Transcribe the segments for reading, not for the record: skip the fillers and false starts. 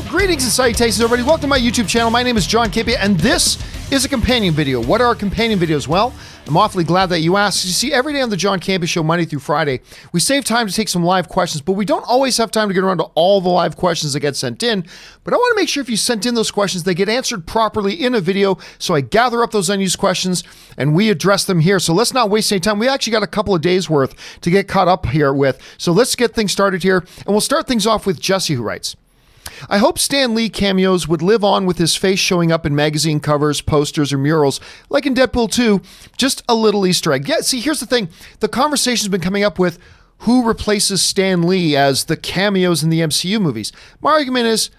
Well, greetings and salutations, everybody. Welcome to my YouTube channel. My name is John Campea, and this is a companion video. What are companion videos? Well, I'm awfully glad that you asked. You see, every day on the John Campea Show, Monday through Friday, we save time to take some live questions, but we don't always have time to get around to all the live questions that get sent in. But I want to make sure if you sent in those questions, they get answered properly in a video. So I gather up those unused questions and we address them here. So let's not waste any time. We actually got a couple of days worth to get caught up here with. So let's get things started here. And we'll start things off with Jesse, who writes, I hope Stan Lee cameos would live on with his face showing up in magazine covers, posters, or murals, like in Deadpool 2, just a little Easter egg. Yeah, see, here's the thing. The conversation's been coming up with who replaces Stan Lee as the cameos in the MCU movies. My argument is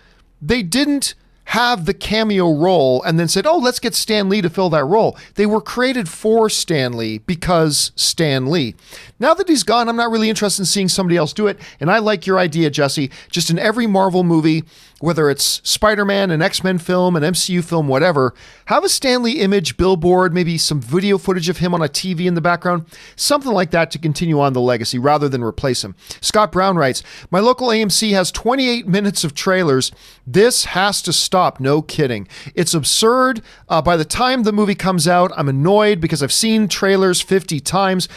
they didn't have the cameo role and then said, oh, let's get Stan Lee to fill that role. They were created for Stan Lee because Stan Lee. Now that he's gone, I'm not really interested in seeing somebody else do it. And I like your idea, Jesse. Just in every Marvel movie, whether it's Spider-Man, an X-Men film, an MCU film, whatever, have a Stan Lee image, billboard, maybe some video footage of him on a TV in the background, something like that to continue on the legacy rather than replace him. Scott Brown writes, my local AMC has 28 minutes of trailers. This has to stop. No kidding. It's absurd. By the time the movie comes out, I'm annoyed because I've seen trailers 50 times.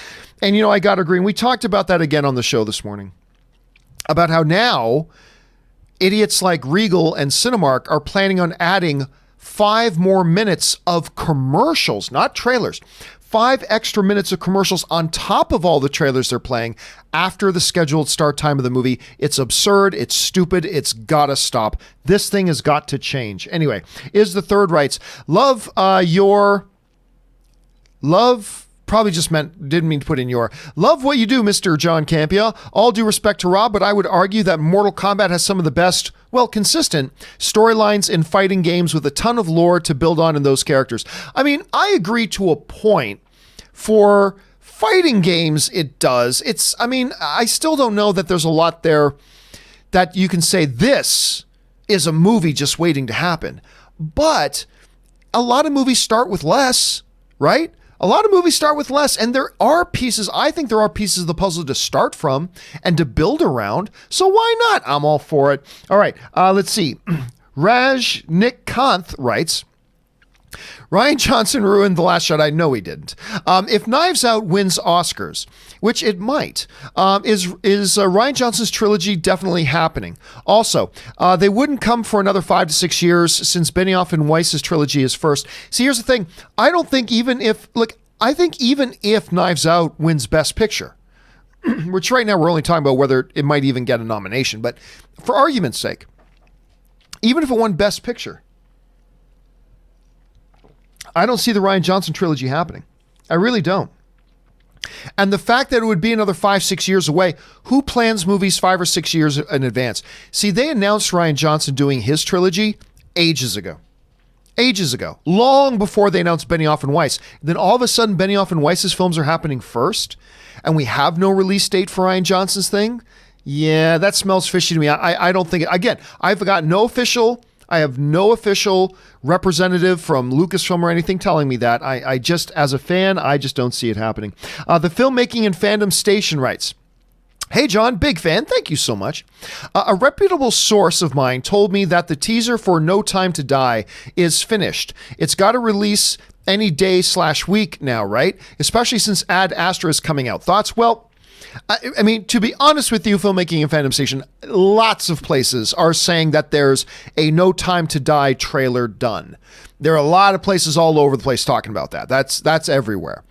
And, you know, I got to agree. And we talked about that again on the show this morning about how now idiots like Regal and Cinemark are planning on adding 5 more minutes of commercials, not trailers, 5 extra minutes of commercials on top of all the trailers they're playing after the scheduled start time of the movie. It's absurd. It's stupid. It's gotta stop. This thing has got to change. Anyway, is the third writes, probably just didn't mean to put in your. Love what you do, Mr. John Campea. All due respect to Rob, but I would argue that Mortal Kombat has some of the best, well, consistent storylines in fighting games with a ton of lore to build on in those characters. I mean, I agree to a point. For fighting games, it does. I still don't know that there's a lot there that you can say this is a movie just waiting to happen. But a lot of movies start with less, right? A lot of movies start with less, and I think there are pieces of the puzzle to start from and to build around. So why not? I'm all for it. All right, let's see. Raj Nick Kanth writes, Rian Johnson ruined The Last Shot. I know he didn't. If Knives Out wins Oscars, which it might, is Rian Johnson's trilogy definitely happening? Also, they wouldn't come for another 5 to 6 years since Benioff and Weiss's trilogy is first. See, here's the thing. I think even if Knives Out wins Best Picture, which right now we're only talking about whether it might even get a nomination, but for argument's sake, even if it won Best Picture, I don't see the Rian Johnson trilogy happening. I really don't. And the fact that it would be another 5-6 years away, who plans movies 5 or 6 years in advance? See, they announced Rian Johnson doing his trilogy ages ago. Ages ago. Long before they announced Benioff and Weiss. Then all of a sudden, Benioff and Weiss's films are happening first, and we have no release date for Rian Johnson's thing? Yeah, that smells fishy to me. I don't think... Again, I have no official representative from Lucasfilm or anything telling me that. I just, as a fan, I just don't see it happening. The Filmmaking and Fandom Station writes, hey, John, big fan. Thank you so much. A reputable source of mine told me that the teaser for No Time to Die is finished. It's got to release any day/week now, right? Especially since Ad Astra is coming out. Thoughts? Well, I mean, to be honest with you, Filmmaking and Fandom Station, lots of places are saying that there's a No Time to Die trailer done. There are a lot of places all over the place talking about that. That's everywhere.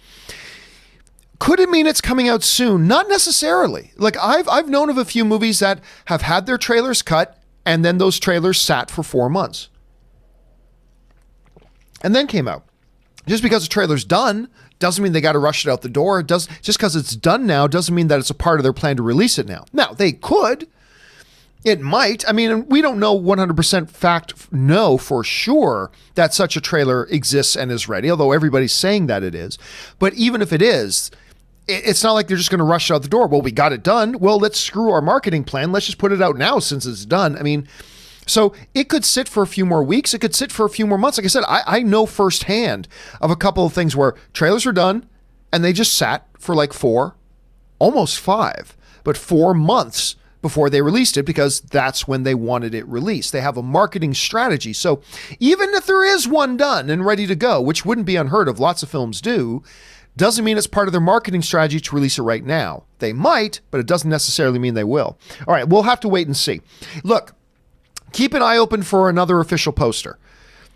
Could it mean it's coming out soon? Not necessarily. Like I've known of a few movies that have had their trailers cut and then those trailers sat for 4 months and then came out. Just because the trailer's done doesn't mean they got to rush it out the door. Just because it's done now doesn't mean that it's a part of their plan to release it now. Now, they could. It might. I mean, we don't know 100% know for sure that such a trailer exists and is ready, although everybody's saying that it is. But even if it is, it's not like they're just going to rush it out the door. Well, we got it done. Well, let's screw our marketing plan. Let's just put it out now since it's done. I mean, so it could sit for a few more weeks. It could sit for a few more months. Like I said, I know firsthand of a couple of things where trailers are done and they just sat for like 4, almost 5, but 4 months before they released it because that's when they wanted it released. They have a marketing strategy. So even if there is one done and ready to go, which wouldn't be unheard of, lots of films do, doesn't mean it's part of their marketing strategy to release it right now. They might, but it doesn't necessarily mean they will. All right, we'll have to wait and see. Look, keep an eye open for another official poster.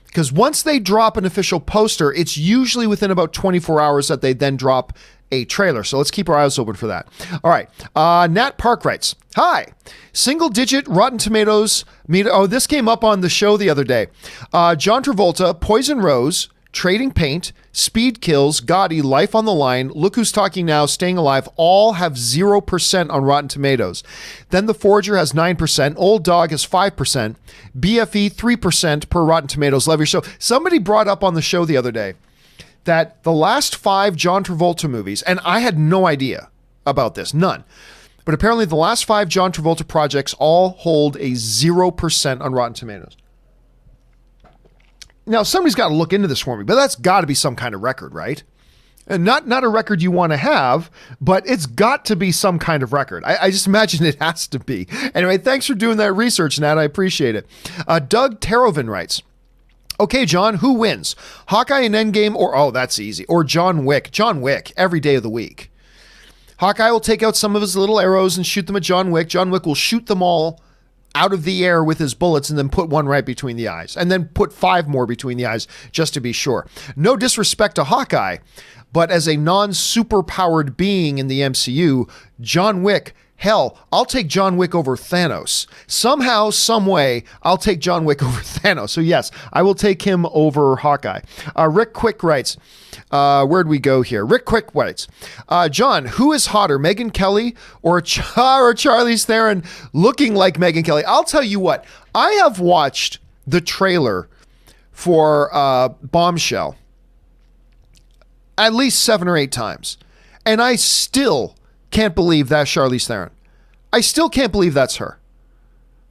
Because once they drop an official poster, it's usually within about 24 hours that they then drop a trailer. So let's keep our eyes open for that. All right. Nat Park writes, hi, single digit Rotten Tomatoes. Oh, this came up on the show the other day. John Travolta, Poison Rose, Trading Paint, Speed Kills, Gotti, Life on the Line, Look Who's Talking Now, Staying Alive, all have 0% on Rotten Tomatoes. Then The Forger has 9%, Old Dog has 5%, BFE 3% per Rotten Tomatoes. Love your show. Somebody brought up on the show the other day that the last 5 John Travolta movies, and I had no idea about this, none. But apparently the last 5 John Travolta projects all hold a 0% on Rotten Tomatoes. Now, somebody's got to look into this for me, but that's got to be some kind of record, right? And not a record you want to have, but it's got to be some kind of record. I just imagine it has to be. Anyway, thanks for doing that research, Nat. I appreciate it. Doug Terovin writes, okay, John, who wins? Hawkeye in Endgame or, oh, that's easy, or John Wick? John Wick, every day of the week. Hawkeye will take out some of his little arrows and shoot them at John Wick. John Wick will shoot them all out of the air with his bullets and then put one right between the eyes and then put 5 more between the eyes just to be sure. No disrespect to Hawkeye, but as a non-super powered being in the MCU, John Wick, hell, I'll take John Wick over Thanos. Somehow, some way, I'll take John Wick over Thanos. So yes, I will take him over Hawkeye. Rick Quick writes, where'd we go here? Rick Quick writes, John, who is hotter, Megyn Kelly or Charlize Theron looking like Megyn Kelly? I'll tell you what, I have watched the trailer for Bombshell at least 7 or 8 times, and I still can't believe that's Charlize Theron. I still can't believe that's her.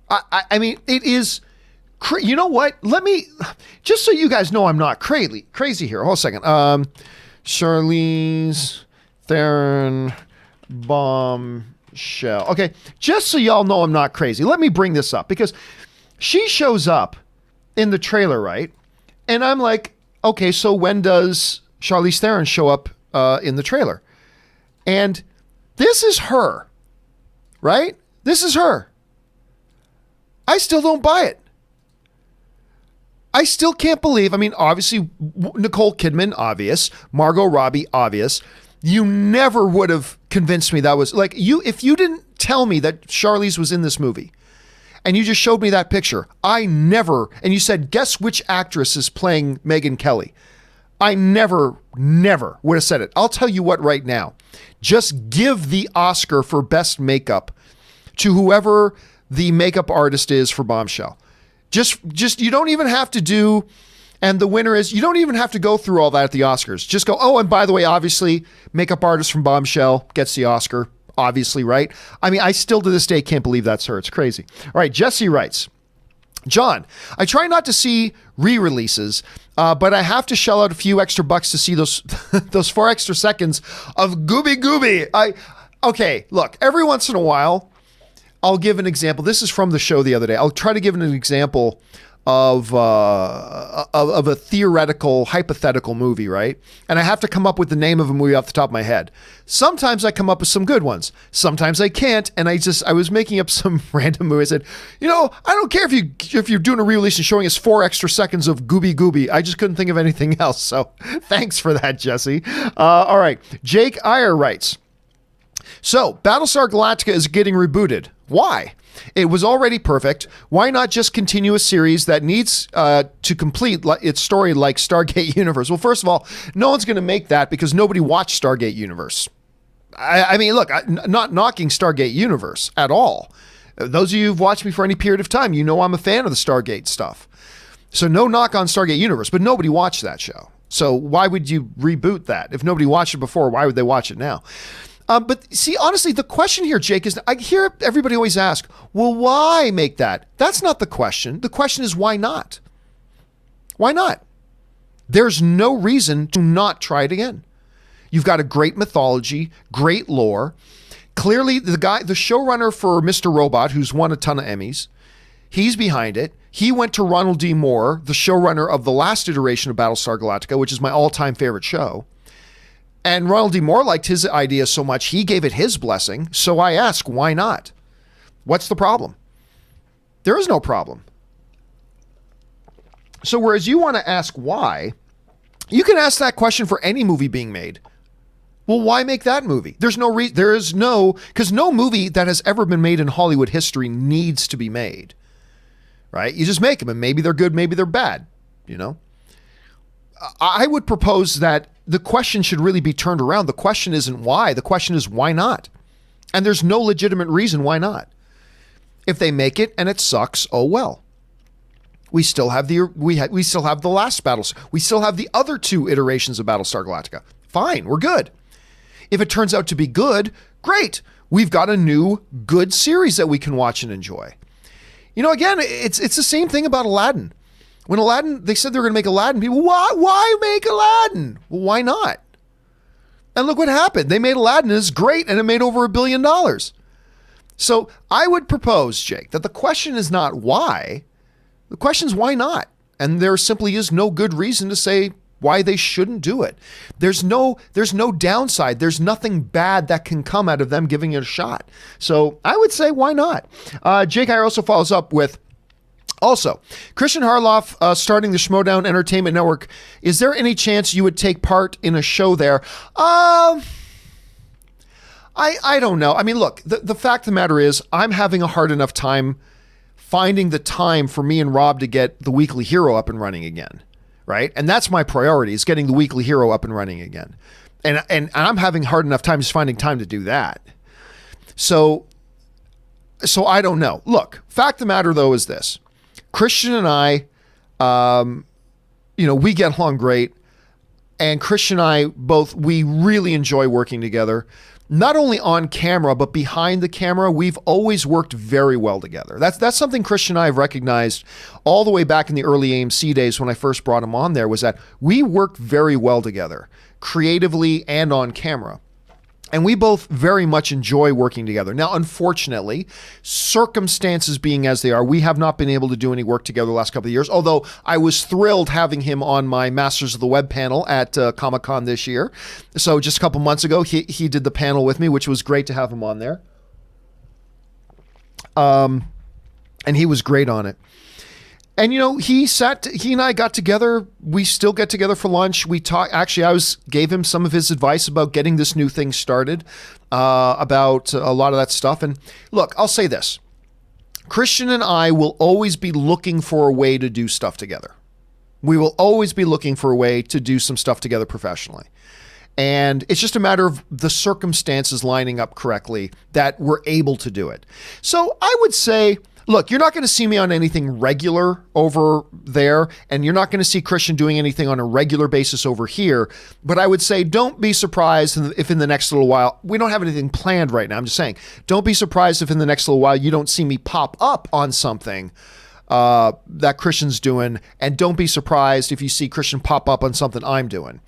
I mean, it is... You know what? Let me, just so you guys know I'm not crazy here. Hold a second. Charlize Theron Bombshell. Okay, just so y'all know I'm not crazy, let me bring this up because she shows up in the trailer, right? And I'm like, okay, so when does Charlize Theron show up in the trailer? And this is her, right? This is her. I still don't buy it. I still can't believe, I mean, obviously, Nicole Kidman, obvious. Margot Robbie, obvious. You never would have convinced me that was, like, if you didn't tell me that Charlize was in this movie, and you just showed me that picture, and you said, guess which actress is playing Megyn Kelly? I never would have said it. I'll tell you what right now. Just give the Oscar for best makeup to whoever the makeup artist is for Bombshell. Just you don't even have to do, and the winner is, you don't even have to go through all that at the Oscars. Just go, oh, and by the way, obviously, makeup artist from Bombshell gets the Oscar, obviously, right? I mean, I still to this day can't believe that's her. It's crazy. All right, Jesse writes, John, I try not to see re-releases, but I have to shell out a few extra bucks to see those those 4 extra seconds of Gooby. Okay, look, every once in a while, I'll give an example. This is from the show the other day. I'll try to give an example of a theoretical, hypothetical movie, right? And I have to come up with the name of a movie off the top of my head. Sometimes I come up with some good ones. Sometimes I can't. And I was making up some random movie. I said, I don't care if you're doing a re-release and showing us 4 extra seconds of Gooby. I just couldn't think of anything else. So thanks for that, Jesse. All right. Jake Iyer writes, so Battlestar Galactica is getting rebooted. Why? It was already perfect. Why not just continue a series that needs to complete its story like Stargate Universe? Well, first of all, no one's going to make that because nobody watched Stargate Universe. I mean, look, I'm not knocking Stargate Universe at all. Those of you who've watched me for any period of time, you know I'm a fan of the Stargate stuff. So no knock on Stargate Universe, but nobody watched that show. So why would you reboot that? If nobody watched it before, why would they watch it now? But see, honestly, the question here, Jake, is I hear everybody always ask, well, why make that? That's not the question. The question is, why not? Why not? There's no reason to not try it again. You've got a great mythology, great lore. Clearly, the showrunner for Mr. Robot, who's won a ton of Emmys, he's behind it. He went to Ronald D. Moore, the showrunner of the last iteration of Battlestar Galactica, which is my all-time favorite show. And Ronald D. Moore liked his idea so much, he gave it his blessing. So I ask, why not? What's the problem? There is no problem. So whereas you want to ask why, you can ask that question for any movie being made. Well, why make that movie? Because no movie that has ever been made in Hollywood history needs to be made, right? You just make them, and maybe they're good, maybe they're bad, you know? I would propose that the question should really be turned around. The question isn't why, the question is why not? And there's no legitimate reason why not. If they make it and it sucks, oh well. We still have the last battles. We still have the other 2 iterations of Battlestar Galactica. Fine, we're good. If it turns out to be good, great. We've got a new good series that we can watch and enjoy. You know, again, it's the same thing about Aladdin. When Aladdin, they said they were going to make Aladdin, people, why make Aladdin? Well, why not? And look what happened. They made Aladdin, and it's great, and it made over $1 billion. So I would propose, Jake, that the question is not why. The question is why not? And there simply is no good reason to say why they shouldn't do it. There's no downside. There's nothing bad that can come out of them giving it a shot. So I would say, why not? Jake Iyer also follows up with, also, Christian Harloff starting the Schmodown Entertainment Network. Is there any chance you would take part in a show there? I don't know. I mean, look, the fact of the matter is I'm having a hard enough time finding the time for me and Rob to get the Weekly Hero up and running again, right? And that's my priority, is getting the Weekly Hero up and running again. And I'm having hard enough time just finding time to do that. So I don't know. Look, fact of the matter, though, is this. Christian and I, we get along great. And Christian and I we really enjoy working together. Not only on camera, but behind the camera, we've always worked very well together. That's something Christian and I have recognized all the way back in the early AMC days when I first brought him on there, was that we work very well together, creatively and on camera. And we both very much enjoy working together. Now, unfortunately, circumstances being as they are, we have not been able to do any work together the last couple of years, although I was thrilled having him on my Masters of the Web panel at Comic-Con this year. So just a couple months ago, he did the panel with me, which was great to have him on there. And he was great on it. And, he and I got together. We still get together for lunch. We talk. Actually, gave him some of his advice about getting this new thing started, about a lot of that stuff. And look, I'll say this. Christian and I will always be looking for a way to do stuff together. We will always be looking for a way to do some stuff together professionally. And it's just a matter of the circumstances lining up correctly that we're able to do it. So I would say, look, you're not going to see me on anything regular over there, and you're not going to see Christian doing anything on a regular basis over here. But I would say don't be surprised if in the next little while, we don't have anything planned right now. I'm just saying, don't be surprised if in the next little while you don't see me pop up on something that Christian's doing, and don't be surprised if you see Christian pop up on something I'm doing.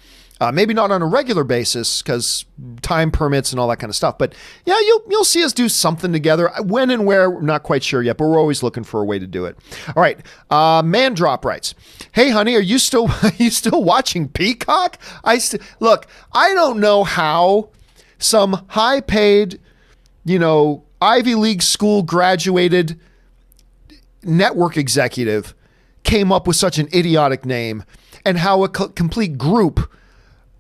Maybe not on a regular basis because time permits and all that kind of stuff. But yeah, you'll see us do something together. When and where, we're not quite sure yet, but we're always looking for a way to do it. All right. Man Drop writes, "Hey, honey, are you still watching Peacock?" Look, I don't know how some high-paid, Ivy League school graduated network executive came up with such an idiotic name, and how a complete group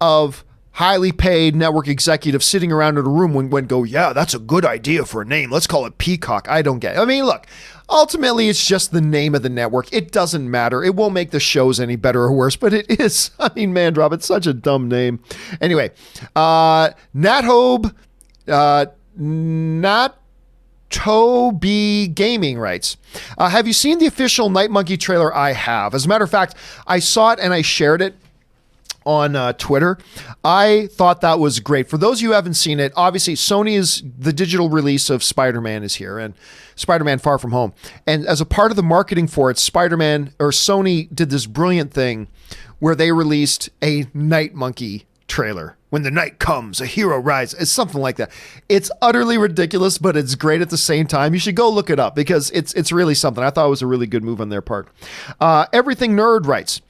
of highly paid network executives sitting around in a room when go, yeah, that's a good idea for a name. Let's call it Peacock. I don't get it. I mean, look, ultimately it's just the name of the network. It doesn't matter. It won't make the shows any better or worse, but it is. I mean, Man Drop, it's such a dumb name. Anyway, Nathobe, Toby Gaming writes, have you seen the official Night Monkey trailer? I have. As a matter of fact, I saw it and I shared it on Twitter. I thought that was great. For those of you who haven't seen it, obviously the digital release of Spider-Man is here, and Spider-Man Far From Home. And as a part of the marketing for it, Sony did this brilliant thing where they released a Night Monkey trailer. When the night comes, a hero rises. It's something like that. It's utterly ridiculous, but it's great at the same time. You should go look it up because it's really something. I thought it was a really good move on their part. Everything Nerd writes,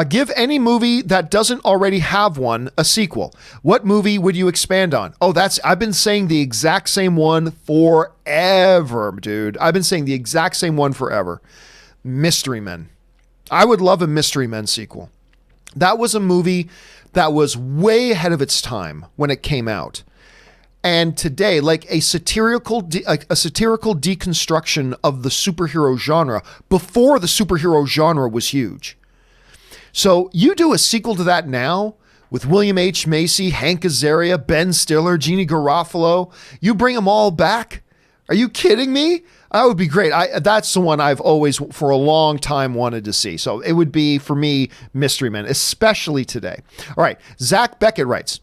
give any movie that doesn't already have one a sequel. What movie would you expand on? Oh, I've been saying the exact same one forever, dude. I've been saying the exact same one forever. Mystery Men. I would love a Mystery Men sequel. That was a movie that was way ahead of its time when it came out. And today, like a satirical deconstruction of the superhero genre before the superhero genre was huge. So you do a sequel to that now with William H. Macy, Hank Azaria, Ben Stiller, Jeannie Garofalo. You bring them all back? Are you kidding me? That would be great. That's the one I've always, for a long time, wanted to see. So it would be, for me, Mystery Men, especially today. All right. Zach Beckett writes,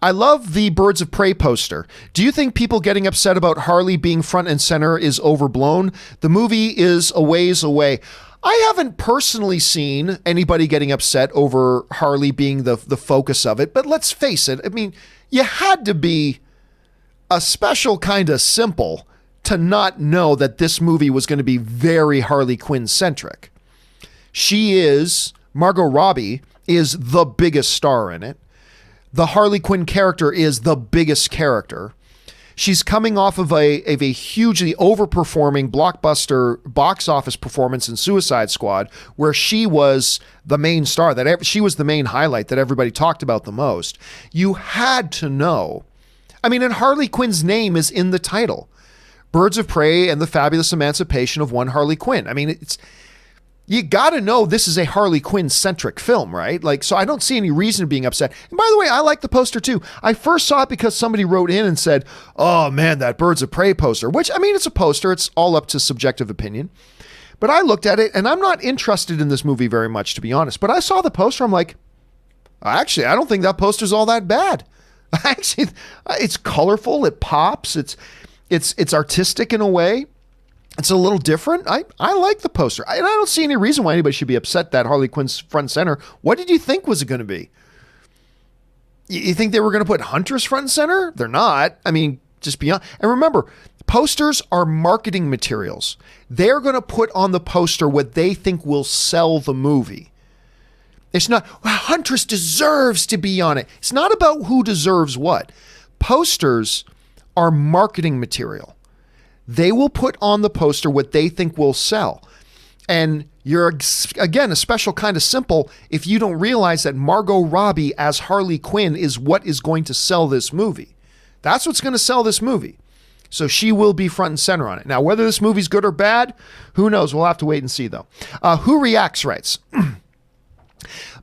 I love the Birds of Prey poster. Do you think people getting upset about Harley being front and center is overblown? The movie is a ways away. I haven't personally seen anybody getting upset over Harley being the focus of it, but let's face it. I mean, you had to be a special kind of simple to not know that this movie was going to be very Harley Quinn centric. Margot Robbie is the biggest star in it. The Harley Quinn character is the biggest character. She's coming off of a hugely overperforming blockbuster box office performance in Suicide Squad, where she was the main star, she was the main highlight that everybody talked about the most. You had to know. I mean, and Harley Quinn's name is in the title. Birds of Prey and the Fabulous Emancipation of One Harley Quinn. I mean, you got to know this is a Harley Quinn-centric film, right? Like, so I don't see any reason being upset. And by the way, I like the poster too. I first saw it because somebody wrote in and said, oh man, that Birds of Prey poster, which, I mean, it's a poster. It's all up to subjective opinion. But I looked at it and I'm not interested in this movie very much, to be honest. But I saw the poster. I'm like, actually, I don't think that poster's all that bad. Actually, it's colorful. It pops. It's artistic in a way. It's a little different. I like the poster. I don't see any reason why anybody should be upset that Harley Quinn's front and center. What did you think was it going to be? You think they were going to put Huntress front and center? They're not. I mean, just beyond. And remember, posters are marketing materials. They're going to put on the poster what they think will sell the movie. It's not, well, Huntress deserves to be on it. It's not about who deserves what. Posters are marketing material. They will put on the poster what they think will sell. And you're, again, a special kind of simple if you don't realize that Margot Robbie as Harley Quinn is what is going to sell this movie. That's what's going to sell this movie. So she will be front and center on it. Now, whether this movie's good or bad, who knows? We'll have to wait and see, though. Who Reacts writes,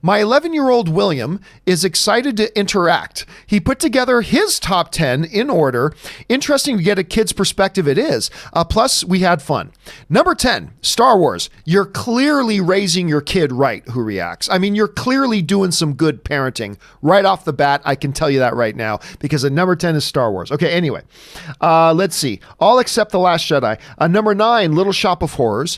my 11-year-old William is excited to interact. He put together his top 10 in order. Interesting to get a kid's perspective it is. Plus, we had fun. Number 10, Star Wars. You're clearly raising your kid right, Who Reacts. I mean, you're clearly doing some good parenting right off the bat. I can tell you that right now because number 10 is Star Wars. Okay, anyway. Let's see. All except The Last Jedi. Number 9, Little Shop of Horrors.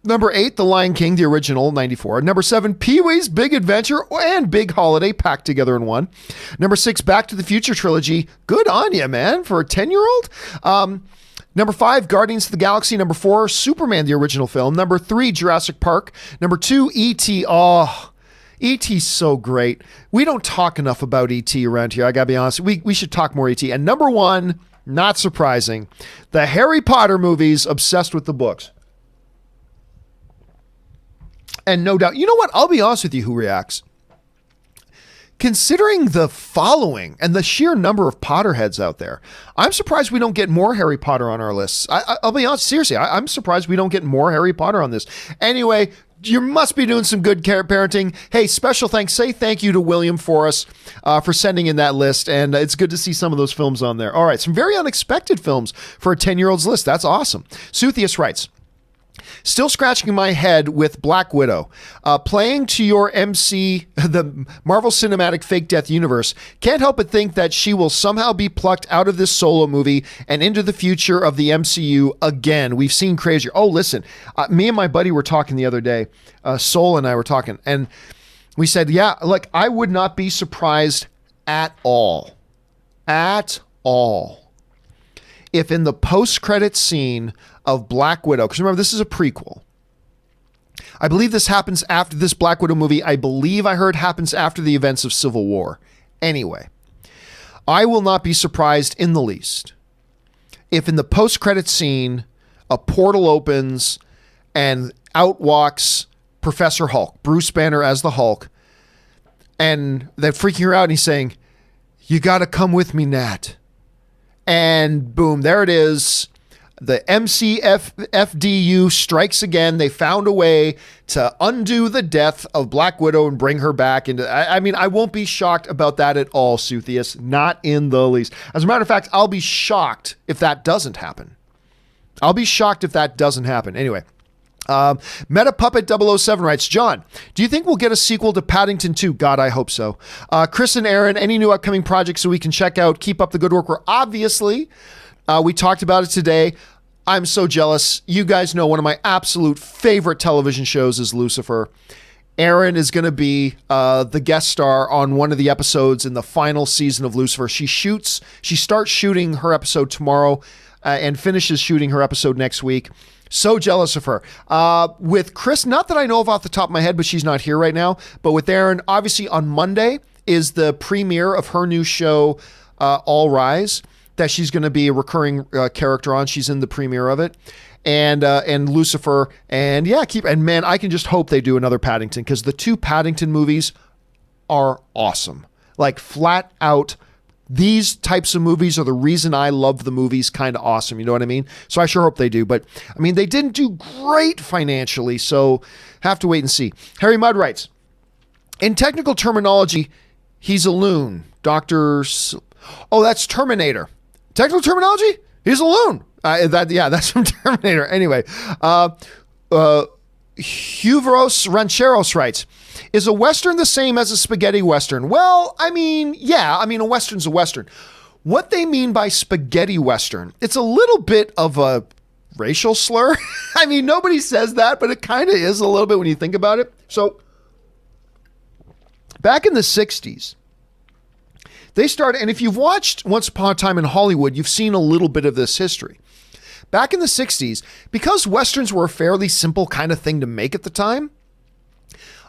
Number 8, The Lion King, the original, 94. Number 7, Pee-wee's Big Adventure and Big Holiday packed together in one. Number 6, Back to the Future trilogy. Good on you, man, for a 10-year-old. Number 5, Guardians of the Galaxy. Number 4, Superman, the original film. Number 3, Jurassic Park. Number 2, E.T. Oh, E.T.'s so great. We don't talk enough about E.T. around here. I gotta be honest. We should talk more E.T. And number 1, not surprising, the Harry Potter movies, obsessed with the books. And no doubt, you know what? I'll be honest with you, Who Reacts. Considering the following and the sheer number of Potterheads out there, I'm surprised we don't get more Harry Potter on our lists. I'll be honest, seriously, I'm surprised we don't get more Harry Potter on this. Anyway, you must be doing some good parenting. Hey, special thanks. Say thank you to William for us, for sending in that list. And it's good to see some of those films on there. All right, some very unexpected films for a 10-year-old's list. That's awesome. Suthius writes, still scratching my head with Black Widow. Playing to your the Marvel Cinematic Fake Death Universe, can't help but think that she will somehow be plucked out of this solo movie and into the future of the MCU again. We've seen crazier. Oh, listen, me and my buddy were talking the other day. Soul and I were talking, and We said, yeah, like I would not be surprised at all, if in the post-credit scene of Black Widow, because remember, this is a prequel. I believe this happens after this Black Widow movie. I believe I heard happens after the events of Civil War. Anyway, I will not be surprised in the least if in the post-credit scene, a portal opens and out walks Professor Hulk, Bruce Banner as the Hulk, and they're freaking her out and he's saying, "You got to come with me, Nat." And boom, there it is. The MCFDU strikes again. They found a way to undo the death of Black Widow and bring her back into. I mean, I won't be shocked about that at all, Suthius. Not in the least. As a matter of fact, I'll be shocked if that doesn't happen. Anyway, Meta Puppet 007 writes, John, do you think we'll get a sequel to Paddington 2? God, I hope so. Chris and Aaron, any new upcoming projects so we can check out? Keep up the good work. We talked about it today. I'm so jealous. You guys know one of my absolute favorite television shows is Lucifer. Aaron is going to be the guest star on one of the episodes in the final season of Lucifer. She starts shooting her episode tomorrow and finishes shooting her episode next week. So jealous of her. With Chris, not that I know of off the top of my head, but she's not here right now. But with Aaron, obviously on Monday is the premiere of her new show, All Rise, that she's going to be a recurring character on. She's in the premiere of it. And Lucifer. And yeah, man, I can just hope they do another Paddington, because the two Paddington movies are awesome. Like flat out, these types of movies are the reason I love the movies. Kind of awesome. You know what I mean? So I sure hope they do. But I mean, they didn't do great financially, so have to wait and see. Harry Mudd writes, in technical terminology, he's a loon. Oh, that's Terminator. Technical terminology? He's a loon. That's from Terminator. Anyway, Huveros Rancheros writes, is a Western the same as a spaghetti Western? Well, I mean, yeah. A Western's a Western. What they mean by spaghetti Western, it's a little bit of a racial slur. I mean, nobody says that, but it kind of is a little bit when you think about it. So, back in the 60s, they started, and if you've watched Once Upon a Time in Hollywood, you've seen a little bit of this history. Back in the 60s, because Westerns were a fairly simple kind of thing to make at the time,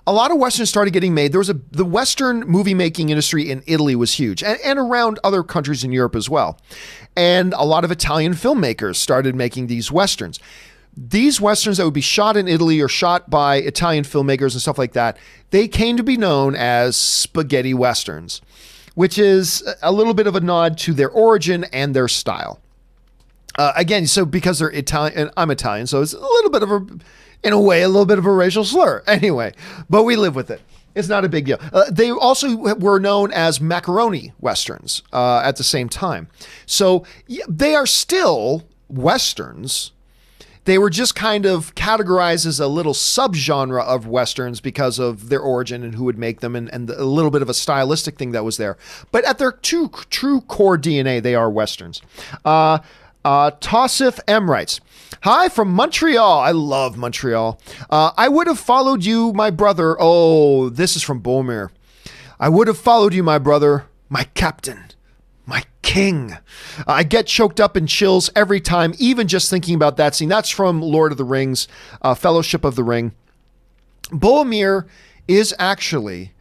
a lot of Westerns started getting made. The Western movie making industry in Italy was huge, and around other countries in Europe as well. And a lot of Italian filmmakers started making these Westerns. These Westerns that would be shot in Italy or shot by Italian filmmakers and stuff like that, they came to be known as spaghetti Westerns, which is a little bit of a nod to their origin and their style. Again, so because they're Italian, and I'm Italian, so it's a little bit of a little bit of a racial slur. Anyway, but we live with it. It's not a big deal. They also were known as macaroni Westerns at the same time. So yeah, they are still Westerns. They were just kind of categorized as a little subgenre of Westerns because of their origin and who would make them, and a little bit of a stylistic thing that was there. But at their true core DNA, they are Westerns. Tossif M writes, hi from Montreal. I love Montreal. I would have followed you, my brother. Oh, this is from Bomir. I would have followed you, my brother, my captain, my king. I get choked up in chills every time, even just thinking about that scene. That's from Lord of the Rings, Fellowship of the Ring. Boromir is actually,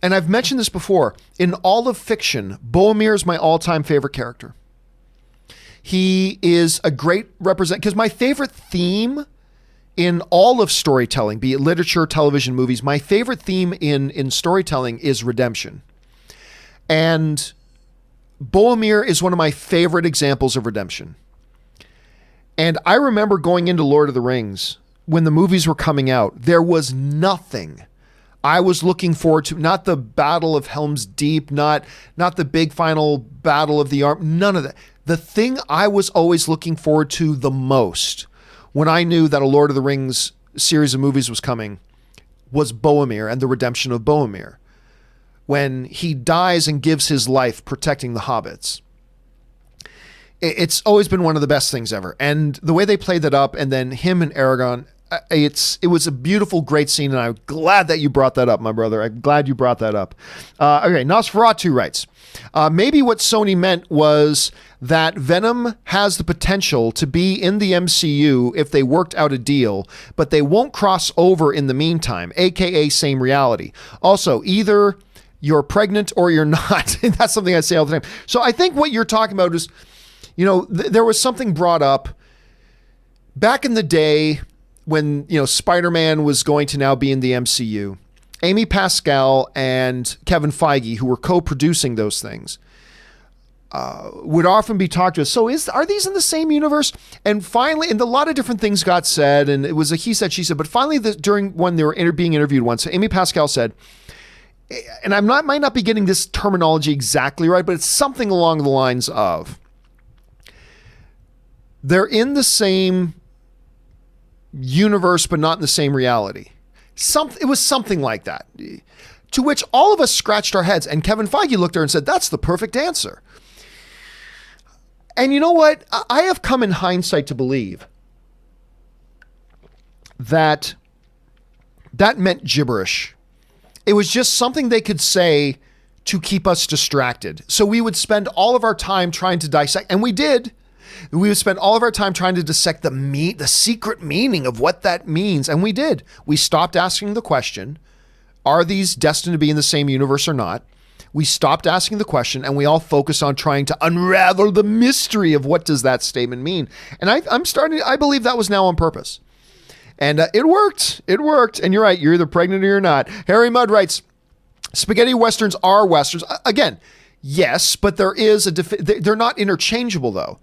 and I've mentioned this before, in all of fiction, Boromir is my all-time favorite character. He is a great representative, because my favorite theme in all of storytelling, be it literature, television, movies, my favorite theme in storytelling is redemption. And Boromir is one of my favorite examples of redemption. And I remember going into Lord of the Rings, when the movies were coming out, there was nothing I was looking forward to. Not the Battle of Helm's Deep, not the big final battle of the arm, none of that. The thing I was always looking forward to the most when I knew that a Lord of the Rings series of movies was coming was Boromir and the redemption of Boromir. When he dies and gives his life protecting the hobbits. It's always been one of the best things ever. And the way they played that up, and then him and Aragorn, it was a beautiful, great scene, and I'm glad that you brought that up, my brother. I'm glad you brought that up. Okay, Nosferatu writes, maybe what Sony meant was that Venom has the potential to be in the MCU if they worked out a deal, but they won't cross over in the meantime, aka same reality. Also, either you're pregnant or you're not. That's something I say all the time. So I think what you're talking about is, there was something brought up back in the day when, Spider-Man was going to now be in the MCU. Amy Pascal and Kevin Feige, who were co-producing those things, would often be talked to us. So are these in the same universe? And finally, and a lot of different things got said, and it was a he said, she said, but finally during when they were being interviewed once, Amy Pascal said, and might not be getting this terminology exactly right, but it's something along the lines of, they're in the same universe, but not in the same reality. It was something like that. To which all of us scratched our heads, and Kevin Feige looked at her and said, that's the perfect answer. And you know what? I have come in hindsight to believe that meant gibberish. It was just something they could say to keep us distracted. So we would spend all of our time trying to dissect, and we did. We would spend all of our time trying to dissect the secret meaning of what that means. And we did. We stopped asking the question, are these destined to be in the same universe or not? We stopped asking the question, and we all focused on trying to unravel the mystery of what does that statement mean. And I believe that was now on purpose. And it worked. It worked. And you're right. You're either pregnant or you're not. Harry Mudd writes, spaghetti westerns are westerns. Again, yes, but they're not interchangeable though.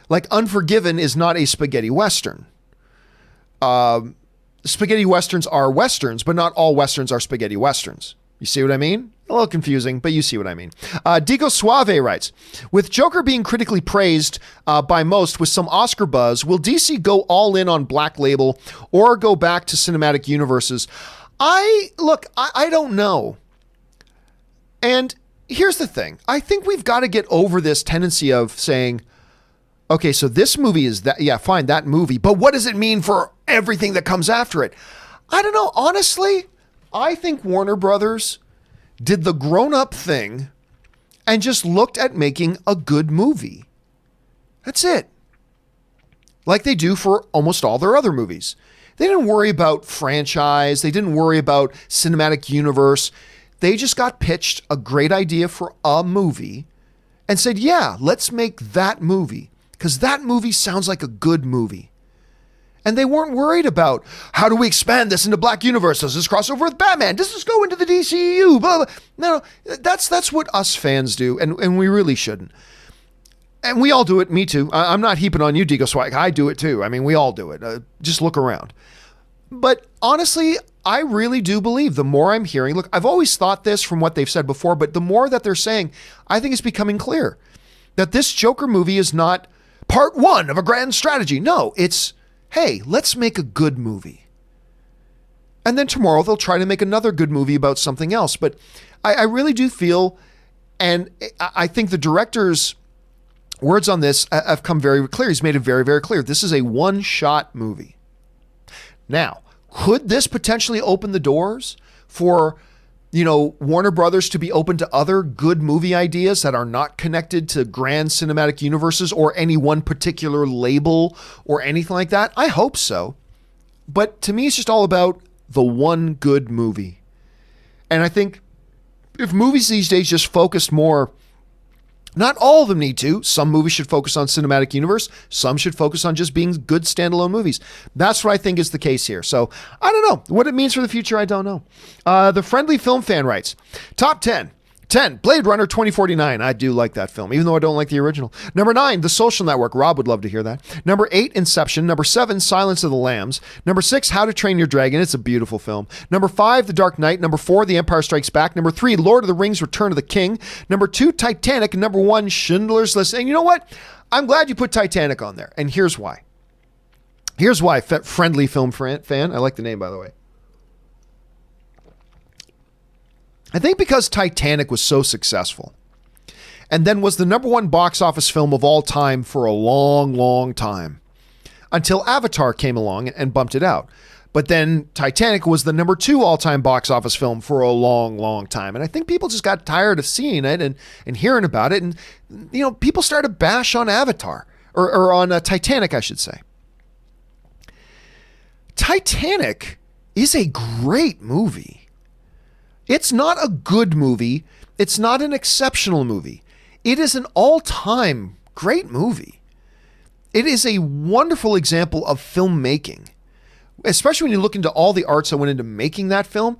Like Unforgiven is not a spaghetti western. Spaghetti westerns are westerns, but not all westerns are spaghetti westerns. You see what I mean? A little confusing, but you see what I mean. Dico Suave writes, with Joker being critically praised by most with some Oscar buzz, will DC go all in on Black Label or go back to cinematic universes? I don't know. And here's the thing. I think we've got to get over this tendency of saying, okay, so this movie is that, yeah, fine, that movie, but what does it mean for everything that comes after it? I don't know. Honestly, I think Warner Brothers did the grown-up thing and just looked at making a good movie. That's it. Like they do for almost all their other movies. They didn't worry about franchise. They didn't worry about cinematic universe. They just got pitched a great idea for a movie and said, yeah, let's make that movie because that movie sounds like a good movie. And they weren't worried about how do we expand this into Black Universe? Does this cross over with Batman? Does this go into the DCEU? Blah, blah. No, that's what us fans do, and we really shouldn't. And we all do it. Me too. I'm not heaping on you, Digo Swag. I do it too. I mean, we all do it. Just look around. But honestly, I really do believe the more I'm hearing, look, I've always thought this from what they've said before, but the more that they're saying, I think it's becoming clear that this Joker movie is not part one of a grand strategy. No, it's, hey, let's make a good movie. And then tomorrow they'll try to make another good movie about something else. But I really do feel, and I think the director's words on this have come very clear. He's made it very, very clear. This is a one-shot movie. Now, could this potentially open the doors for, Warner Brothers to be open to other good movie ideas that are not connected to grand cinematic universes or any one particular label or anything like that? I hope so. But to me, it's just all about the one good movie. And I think if movies these days just focused more, not all of them need to. Some movies should focus on cinematic universe. Some should focus on just being good standalone movies. That's what I think is the case here. So I don't know what it means for the future. I don't know. The Friendly Film Fan writes, top 10. 10, Blade Runner 2049. I do like that film, even though I don't like the original. Number 9, The Social Network. Rob would love to hear that. Number 8, Inception. Number 7, Silence of the Lambs. Number 6, How to Train Your Dragon. It's a beautiful film. Number 5, The Dark Knight. Number 4, The Empire Strikes Back. Number 3, Lord of the Rings, Return of the King. Number 2, Titanic. And number 1, Schindler's List. And you know what? I'm glad you put Titanic on there. And here's why. Here's why, Friendly Film Fan. I like the name, by the way. I think because Titanic was so successful and then was the number 1 box office film of all time for a long, long time, until Avatar came along and bumped it out. But then Titanic was the number 2 all-time box office film for a long, long time. And I think people just got tired of seeing it and hearing about it. And, people started to bash on Avatar, or on Titanic, I should say. Titanic is a great movie. It's not a good movie. It's not an exceptional movie. It is an all-time great movie. It is a wonderful example of filmmaking, especially when you look into all the arts that went into making that film.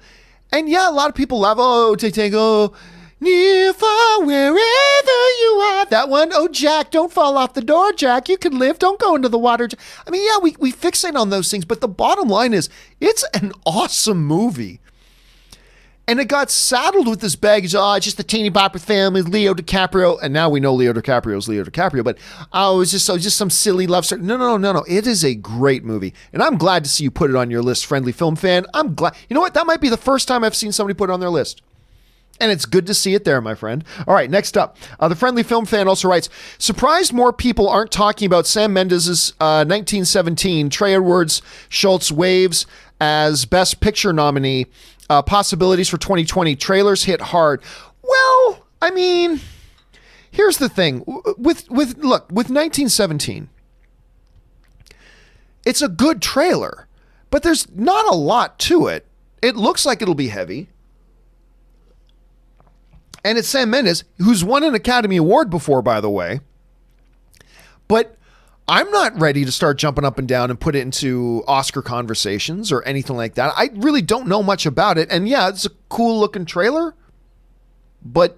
And yeah, a lot of people laugh, oh, Titanic, oh, near, far, wherever you are. That one, oh, Jack, don't fall off the door, Jack. You can live. Don't go into the water. I mean, yeah, we fixate on those things, but the bottom line is it's an awesome movie. And it got saddled with this baggage. Oh, it's just a teeny bopper film with Leo DiCaprio. And now we know Leo DiCaprio is Leo DiCaprio. But it's just some silly love story. No. It is a great movie. And I'm glad to see you put it on your list, Friendly Film Fan. I'm glad. You know what? That might be the first time I've seen somebody put it on their list. And it's good to see it there, my friend. All right, next up. The Friendly Film Fan also writes, surprised more people aren't talking about Sam Mendes' 1917 Trey Edwards Schultz Waves as Best Picture nominee. Possibilities for 2020. Trailers hit hard. Well, I mean, here's the thing. With 1917, it's a good trailer, but there's not a lot to it. It looks like it'll be heavy. And it's Sam Mendes, who's won an Academy Award before, by the way. But I'm not ready to start jumping up and down and put it into Oscar conversations or anything like that. I really don't know much about it. And yeah, it's a cool looking trailer, but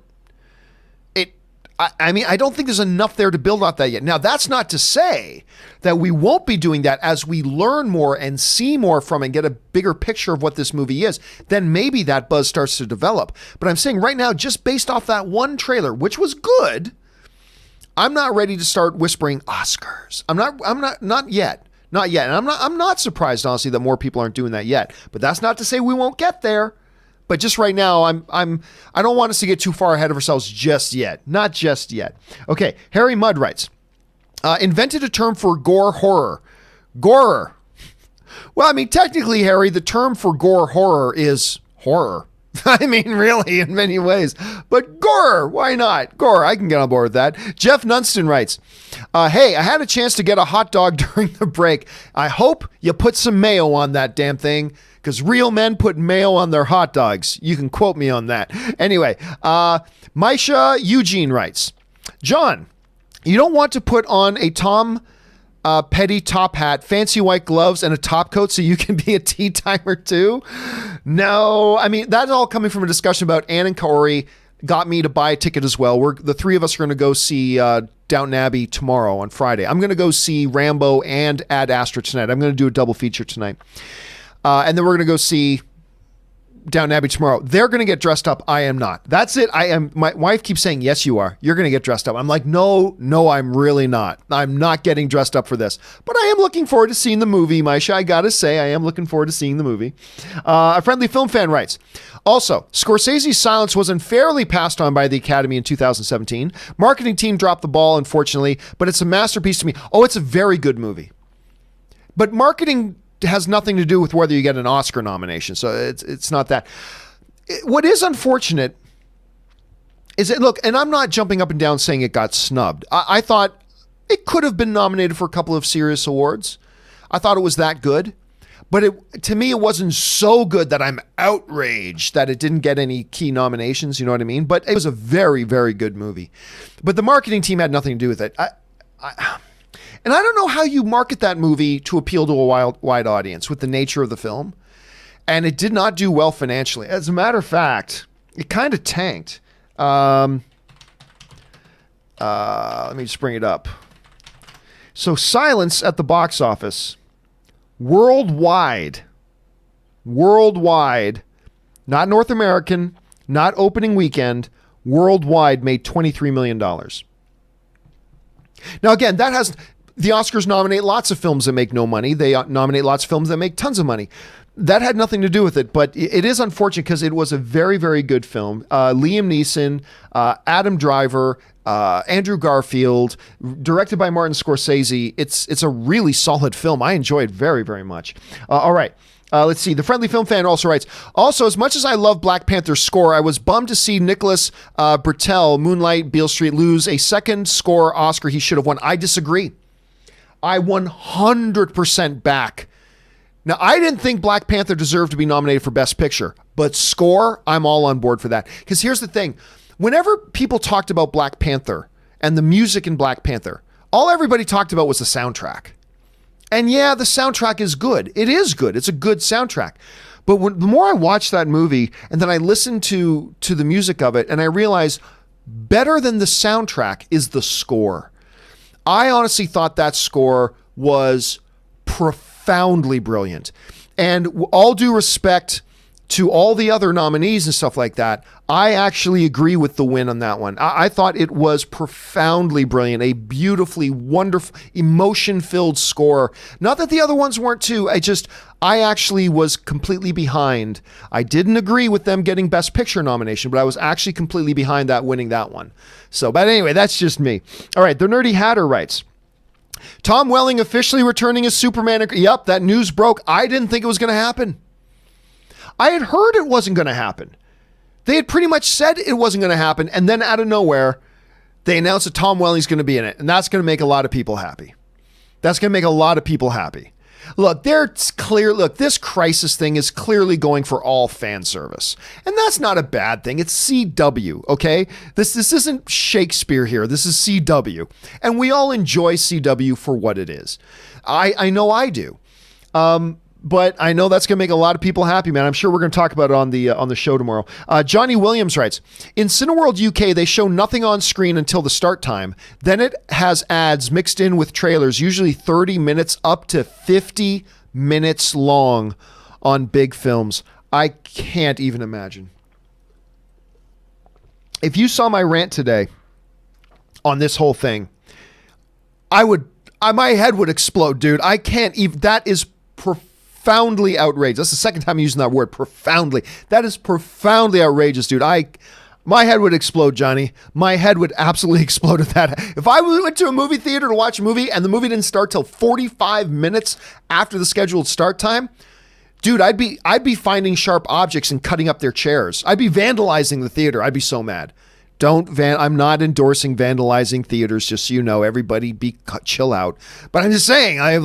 I don't think there's enough there to build off that yet. Now, that's not to say that we won't be doing that as we learn more and see more from it and get a bigger picture of what this movie is. Then maybe that buzz starts to develop. But I'm saying right now, just based off that one trailer, which was good, I'm not ready to start whispering Oscars. Not yet. And I'm not surprised, honestly, that more people aren't doing that yet. But that's not to say we won't get there. But just right now, I don't want us to get too far ahead of ourselves just yet. Not just yet. Okay, Harry Mudd writes, invented a term for gore horror. Gorer. Well, I mean, technically, Harry, the term for gore horror is horror. I mean, really, in many ways. But gore, why not? Gore, I can get on board with that. Jeff Nunston writes, hey, I had a chance to get a hot dog during the break. I hope you put some mayo on that damn thing, because real men put mayo on their hot dogs. You can quote me on that. Anyway, Misha Eugene writes, John, you don't want to put on a Tom Petty top hat, fancy white gloves, and a top coat so you can be a tea timer too? No, I mean, that's all coming from a discussion about Ann and Corey got me to buy a ticket as well. The three of us are going to go see Downton Abbey tomorrow on Friday. I'm going to go see Rambo and Ad Astra tonight. I'm going to do a double feature tonight. And then we're going to go see Downton Abbey tomorrow. They're going to get dressed up. I am not. That's it. I am. My wife keeps saying, yes, you are. You're going to get dressed up. I'm like, no, I'm really not. I'm not getting dressed up for this. But I am looking forward to seeing the movie, Misha. I got to say, I am looking forward to seeing the movie. A Friendly Film Fan writes, also, Scorsese's silence was unfairly passed on by the Academy in 2017. Marketing team dropped the ball, unfortunately, but it's a masterpiece to me. Oh, it's a very good movie. But marketing has nothing to do with whether you get an Oscar nomination. So it's not that. What is unfortunate is that, look, and I'm not jumping up and down saying it got snubbed. I thought it could have been nominated for a couple of serious awards. I thought it was that good. But to me, it wasn't so good that I'm outraged that it didn't get any key nominations. You know what I mean? But it was a very, very good movie. But the marketing team had nothing to do with it. And I don't know how you market that movie to appeal to a wide audience with the nature of the film. And it did not do well financially. As a matter of fact, it kind of tanked. Let me just bring it up. So Silence at the box office, worldwide, not North American, not opening weekend, worldwide made $23 million. Now, again, the Oscars nominate lots of films that make no money. They nominate lots of films that make tons of money. That had nothing to do with it, but it is unfortunate because it was a very, very good film. Liam Neeson, Adam Driver, Andrew Garfield, directed by Martin Scorsese. It's a really solid film. I enjoy it very, very much. All right. Let's see. The Friendly Film Fan also writes, also, as much as I love Black Panther's score, I was bummed to see Nicholas Bertel, Moonlight, Beale Street, lose a second score Oscar he should have won. I disagree. I 100% back. Now, I didn't think Black Panther deserved to be nominated for Best Picture, but score, I'm all on board for that. Because here's the thing. Whenever people talked about Black Panther and the music in Black Panther, all everybody talked about was the soundtrack. And yeah, the soundtrack is good. It is good. It's a good soundtrack. But the more I watch that movie and then I listen to the music of it and I realize better than the soundtrack is the score. I honestly thought that score was profoundly brilliant. And all due respect to all the other nominees and stuff like that, I actually agree with the win on that one. I thought it was profoundly brilliant, a beautifully wonderful, emotion-filled score. Not that the other ones weren't too. I actually was completely behind. I didn't agree with them getting Best Picture nomination, but I was actually completely behind that winning that one. But anyway, that's just me. All right, the Nerdy Hatter writes, Tom Welling officially returning as Superman. Yep, that news broke. I didn't think it was going to happen. I had heard it wasn't going to happen. They had pretty much said it wasn't going to happen. And then out of nowhere, they announced that Tom Welling's going to be in it. And that's going to make a lot of people happy. Look, this crisis thing is clearly going for all fan service. And that's not a bad thing. It's CW, okay? This isn't Shakespeare here. This is CW. And we all enjoy CW for what it is. I know I do. But I know that's going to make a lot of people happy, man. I'm sure we're going to talk about it on the show tomorrow. Johnny Williams writes, in Cineworld UK, they show nothing on screen until the start time. Then it has ads mixed in with trailers, usually 30 minutes up to 50 minutes long on big films. I can't even imagine. If you saw my rant today on this whole thing, my head would explode, dude. I can't even, that is profoundly outrageous. That's the second time I'm using that word, profoundly. That is profoundly outrageous, dude. My head would explode, Johnny. My head would absolutely explode at that. If I went to a movie theater to watch a movie and the movie didn't start till 45 minutes after the scheduled start time, dude, I'd be finding sharp objects and cutting up their chairs. I'd be vandalizing the theater. I'd be so mad. I'm not endorsing vandalizing theaters, just so you know. Everybody chill out. But I'm just saying, I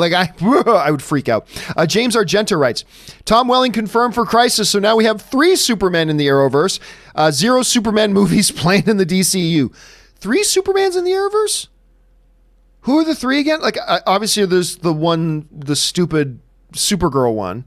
would freak out. James Argenta writes, Tom Welling confirmed for Crisis, so now we have 3 Supermen in the Arrowverse. 0 Superman movies playing in the DCU. 3 Supermans in the Arrowverse? Who are the 3 again? Obviously there's the stupid Supergirl one.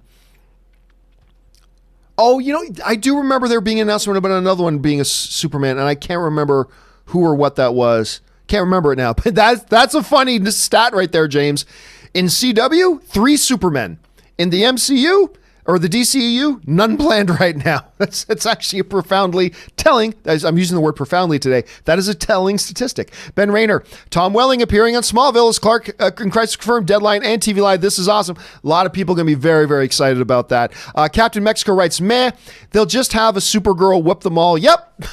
Oh, I do remember there being an announcement about another one being a Superman, and I can't remember who or what that was. Can't remember it now, but that's a funny stat right there, James. In CW, 3 Supermen. In the MCU, or the DCEU, none planned right now. That's actually a profoundly telling, I'm using the word profoundly today, that is a telling statistic. Ben Rayner, Tom Welling appearing on Smallville as Clark in Crisis confirmed, Deadline and TV Live. This is awesome. A lot of people are going to be very, very excited about that. Captain Mexico writes, meh, they'll just have a Supergirl whip them all. Yep.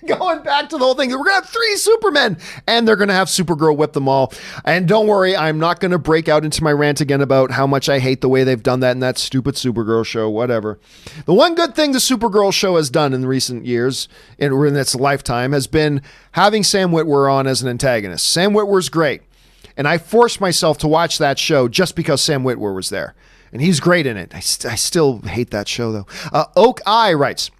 Going back to the whole thing, we're going to have 3 Supermen, and they're going to have Supergirl whip them all. And don't worry, I'm not going to break out into my rant again about how much I hate the way they've done that in that stupid Supergirl show, whatever. The one good thing the Supergirl show has done in recent years, in its lifetime, has been having Sam Witwer on as an antagonist. Sam Witwer's great, and I forced myself to watch that show just because Sam Witwer was there, and he's great in it. I still hate that show, though. Oak Eye writes,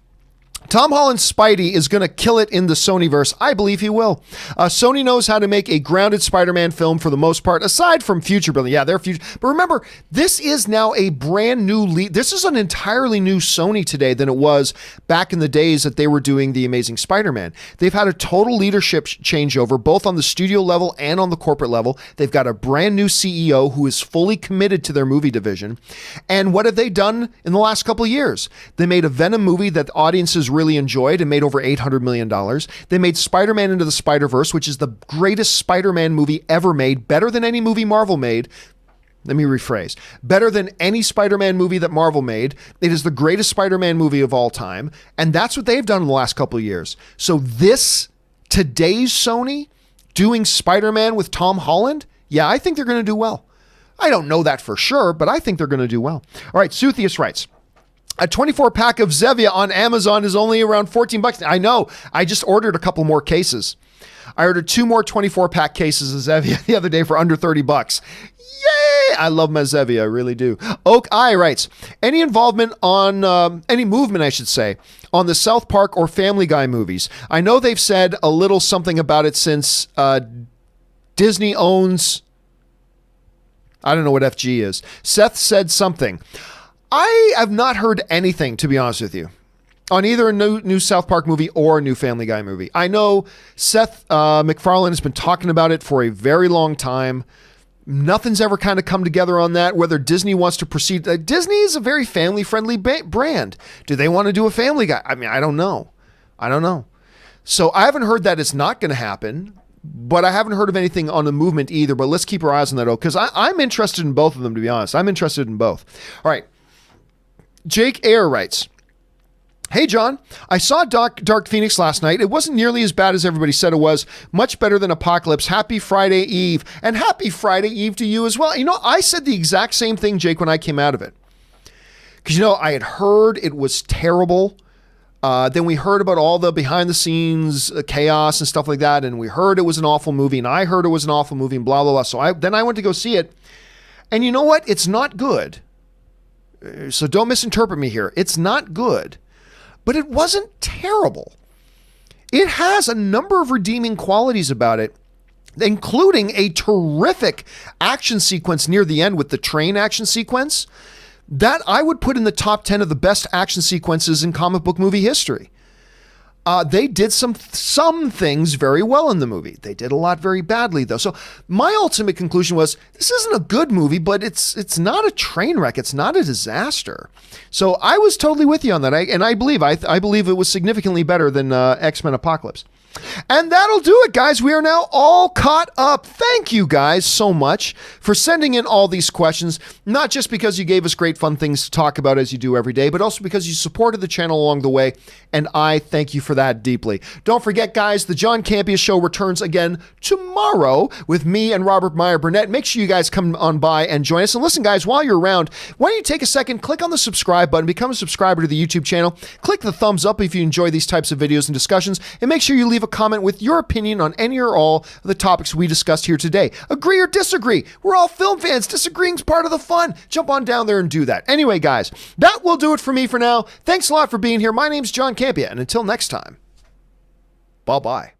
Tom Holland's Spidey is going to kill it in the Sonyverse. I believe he will. Sony knows how to make a grounded Spider-Man film for the most part, aside from Future Building. Yeah, they're future. But remember, this is now a brand new lead. This is an entirely new Sony today than it was back in the days that they were doing The Amazing Spider-Man. They've had a total leadership changeover, both on the studio level and on the corporate level. They've got a brand new CEO who is fully committed to their movie division. And what have they done in the last couple of years? They made a Venom movie that audiences really enjoyed and made over $800 million. They made Spider-Man Into the Spider-Verse, which is the greatest Spider-Man movie ever made, better than any movie Marvel made. Let me rephrase. Better than any Spider-Man movie that Marvel made. It is the greatest Spider-Man movie of all time. And that's what they've done in the last couple of years. So this today's Sony doing Spider-Man with Tom Holland, yeah, I think they're going to do well. I don't know that for sure, but I think they're going to do well. All right, Suthius writes, a 24-pack of Zevia on Amazon is only around $14. I know. I just ordered a couple more cases. I ordered 2 more 24-pack cases of Zevia the other day for under $30. Yay! I love my Zevia. I really do. Oak Eye writes, any movement, I should say, on the South Park or Family Guy movies? I know they've said a little something about it since Disney owns, I don't know what FG is. Seth said something. I have not heard anything, to be honest with you, on either a new South Park movie or a new Family Guy movie. I know Seth MacFarlane has been talking about it for a very long time. Nothing's ever kind of come together on that, whether Disney wants to proceed. Disney is a very family-friendly brand. Do they want to do a Family Guy? I mean, I don't know. So I haven't heard that it's not going to happen, but I haven't heard of anything on the movement either. But let's keep our eyes on that, because I'm interested in both of them, to be honest. I'm interested in both. All right. Jake Ayer writes, hey, John, I saw Dark Phoenix last night. It wasn't nearly as bad as everybody said it was. Much better than Apocalypse. Happy Friday Eve. And happy Friday Eve to you as well. You know, I said the exact same thing, Jake, when I came out of it. Because, you know, I had heard it was terrible. Then we heard about all the behind the scenes chaos and stuff like that. And we heard it was an awful movie. And I heard it was an awful movie and blah, blah, blah. So then I went to go see it. And you know what? It's not good. So don't misinterpret me here. It's not good, but it wasn't terrible. It has a number of redeeming qualities about it, including a terrific action sequence near the end with the train action sequence that I would put in the top 10 of the best action sequences in comic book movie history. They did some things very well in the movie. They did a lot very badly, though. So my ultimate conclusion was, this isn't a good movie, but it's not a train wreck. It's not a disaster. So I was totally with you on that. I believe it was significantly better than X-Men Apocalypse. And that'll do it, guys. We are now all caught up. Thank you guys so much for sending in all these questions, not just because you gave us great fun things to talk about as you do every day, but also because you supported the channel along the way, and I thank you for that deeply. Don't forget, guys, the John Campea Show returns again tomorrow with me and Robert Meyer Burnett. Make sure you guys come on by and join us. And listen, guys, while you're around, why don't you take a second, click on the subscribe button, become a subscriber to the YouTube channel, click the thumbs up if you enjoy these types of videos and discussions, and make sure you leave a comment with your opinion on any or all of the topics we discussed here today. Agree or disagree? We're all film fans. Disagreeing's part of the fun. Jump on down there and do that. Anyway, guys, that will do it for me for now. Thanks a lot for being here. My name's John Campea, and until next time, bye-bye.